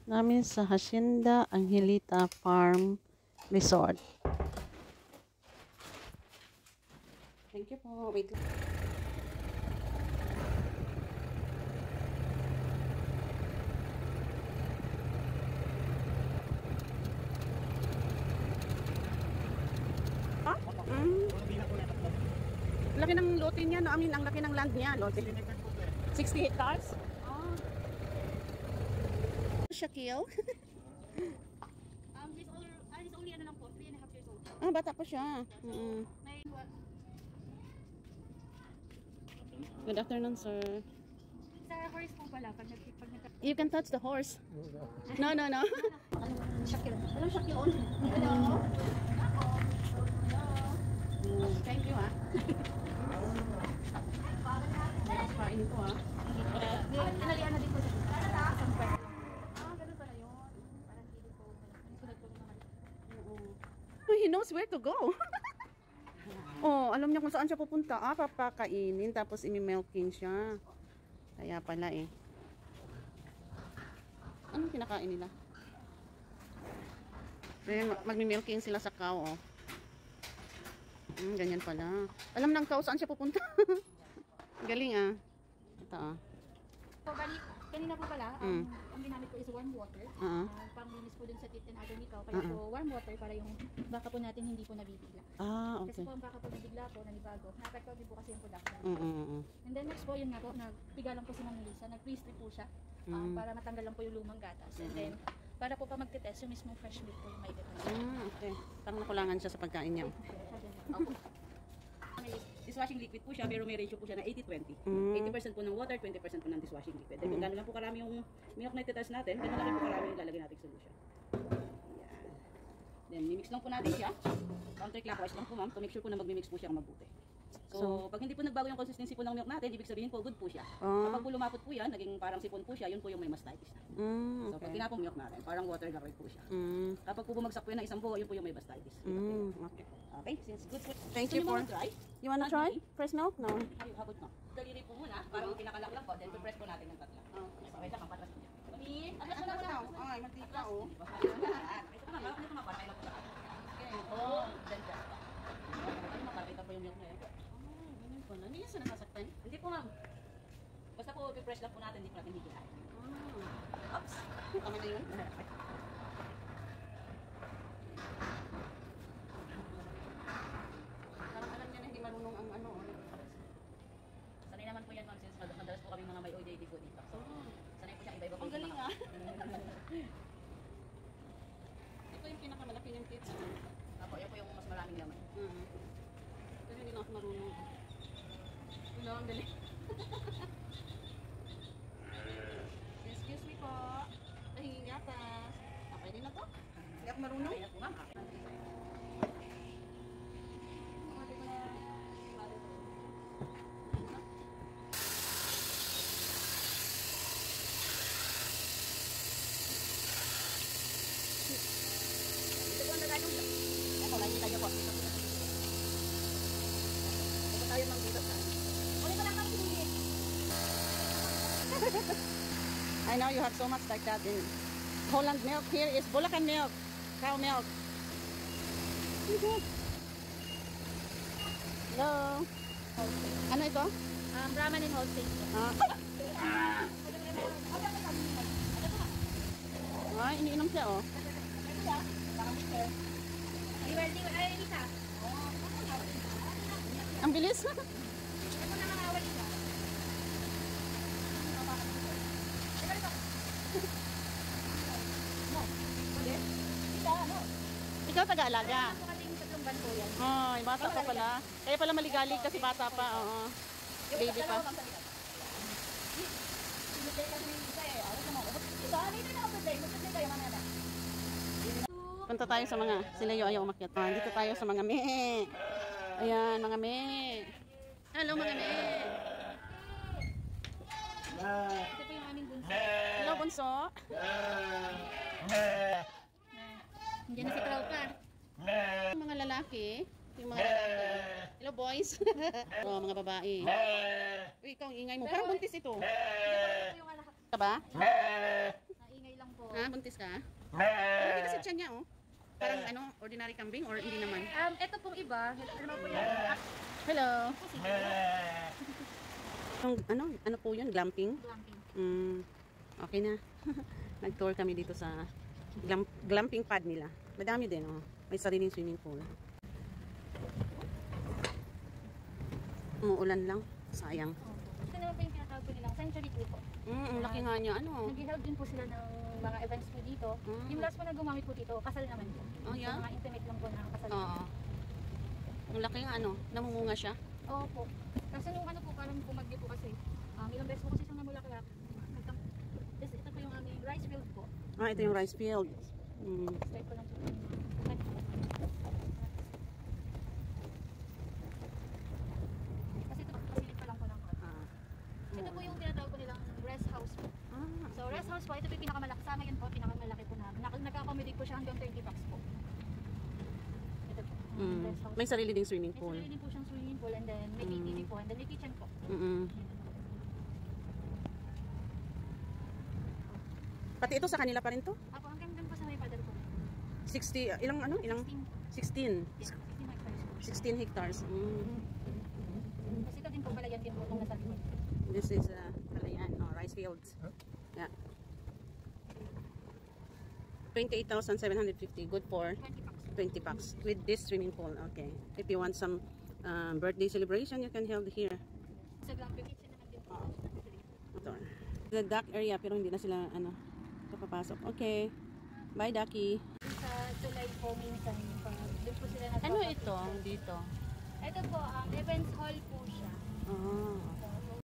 namin sa Hacienda Angelita Farm Resort. Thank you po. Wait lang. Laki ng lote niya, no? I mean, ang laki ng land niya, lote. 60 hectares? Oh. Shaquille? He's only ano lang po, 3.5 years old. Ah, bata pa siya. May Good afternoon, sir. sa horse po pala, pag You can touch the horse. No, no, no. Shaquille. Hello, Shaquille. Hello. Thank you, ha. Kain ko, ha. Inalian na din po siya. Ganun pala yun. Parang hindi po. Sunod po naman. Oh, he knows where to go. Oh, alam niya kung saan siya pupunta. Ah, papakainin, tapos imi-milking siya. Kaya pala eh. Anong kinakain nila? Magmi-milking sila sa cow, oh. Ganyan pala. Alam ng cow saan siya pupunta. Galing, ah. Ito, ah. So, bali, kanina po pala, ang ginamit ko is warm water. Panglinis po dun sa teeth and other nikaw. Kaya po, warm water para yung baka po natin hindi po nabibigla. Ah, Kasi okay. po, ang baka po nabigla po, nanibago. Na-affect din po kasi yung production. And then next po, yun nga po, nagpiga lang po si Ma'am Melissa. Nag-pre-strip po siya para matanggal lang po yung lumang gatas. And then, para po pa magte-test, yung mismong fresh milk po yung may gatas. Okay. Parang nakulangan siya sa pagkain niya. May dishwashing liquid po siya, pero may ratio po siya na 80-20. 80% po ng water, 20% po ng dishwashing liquid. Dahil kung gano'n lang po karami yung milk na itetest natin, gano'n lang po karami yung lalagay natin solution. Yan. Then, mimix lang po natin siya. Counterclockwise lang po, ma'am, to make sure po na magmimix po siya mabuti. So, pag hindi po nagbago yung consistency po ng milk natin, ibig sabihin po, good po siya. Kapag po lumapot po yan, naging parang sipon po siya, yun po yung may mastitis na. So, pag tinapong milk natin, parang water gagawin po siya. Kapag po bumagsak po yan ng isang buo, yun po yung may mastitis. Okay, since good po. Thank you for... You wanna try? Fresh milk? No. Ay, habot mo. Daliri po muna, parang pinakalak lang po, then press po natin ng tatla. Okay, lang, patras niya. Atras mo na. Ay, mantika, oh. Ito na, bakit ito mapatay lang po sa atin. Okay, then press po. Ano makakita po yung milk na yun? Ganyan pala. Hindi yan siya nasasaktan? Hindi po, ma'am. Basta po, i-press lang po natin, hindi po natin higilahin. Oops. Tama na yun? Parang alam niya na hindi marunong ang ano. Sanay naman po yan, ma'am, since madalas po kami mga may OJT po dito. So, sanay po siya iba-iba po. Ang galing, ah. Ito yung pinakamalaki ng kids. Apo, yan po yung mas maraming laman. Pero hindi na ako marunong. Wala, ang galing. Excuse me po. Tahingin gatas. Okay din na to? Hindi ako marunong. Okay na po, ma'am. Ito po ang nagayong siya. Ito, nakikita niyo po. Ito po tayo ng dito sa. Uli ko lang kami sinigit. I know you have so much like that in Holland milk. Here is Bulacan milk. Cow milk. Hello. Ano ito? Brahman and Holstein. Iniinom siya, oh. Ay, Lisa. Ang bilis. Ako na mga awal Lisa. Ikaw taga-alaga. Ako kasing tatlong ban po yan. Ay, bata pa pala. Kaya pala maligalig kasi bata pa. Oo. Baby pa. Punta tayo sa mga, sila yung ayaw umakyat. Dito tayo sa mga me. Ayan, mga me. Hello, mga me. Ito po yung aming bunso. Hello, bunso. Diyan na si Traupa. Yung mga lalaki. Yung mga lalaki. Hello, boys. Oh, mga babae. Uy, ikaw ang ingay mo. Parang buntis ito. Ito yung anak. Ka ba? Naingay lang po. Ha? Buntis ka? Hindi kasi tiyan niya, oh. Parang ano, ordinary kambing or hindi naman? Ito pong iba, ano ba po yan? Hello. Ano po yun? Glamping? Glamping. Okay na. Nag-tour kami dito sa glamping pad nila. Madami din, oh. May sariling swimming pool. Umuulan lang. Sayang. Ito naman po yung tinatawag po nilang Century Pool po. Ang laki nga niya. Ano? Nag-help din po sila ng mga events po dito. Yung last po na gumamit po dito, kasal naman po. Oh, yeah? So, mga intimate lang po na kasal. Oo. Ang laki nga, ano? Namumunga siya. Oo po. Kasi nung ano po, parang pumagyo po kasi. Ilang beses po kasi siyang namulaklak. Ito po yung aming rice field po. Ito yung rice field. Start ko lang po. Kasi ito pasilip pa lang po ng kwarto. Ito po yung tinatawag ko nilang rest house po. So rest house po, ito po yung pinakamalaki. Sama yun po, pinakamalaki po na. Nagka-accommodate po siya hanggang 30 bucks po. Ito po, rest house. May sarili ding swimming May pool. sarili din po siyang swimming pool and then may KTV po and then may kitchen po. Pati ito sa kanila pa rin to? Ako hanggang dun po sa may paddle po. 60, ilang ano? Ilang? 16. 16 hectares. Kasi ito din po pala yan din po itong nasa likod. This is Kalayan, rice fields. Yeah. 28,750. Good for 20 bucks. 20 bucks with this swimming pool. Okay. If you want some birthday celebration, you can held here. Sa glamping kitchen naman din po. Ito. The duck area pero hindi na sila papasok. Okay. Bye, Ducky. Sa July po minsan doon po sila Ano ito dito? Ito po, events hall po siya. Oh.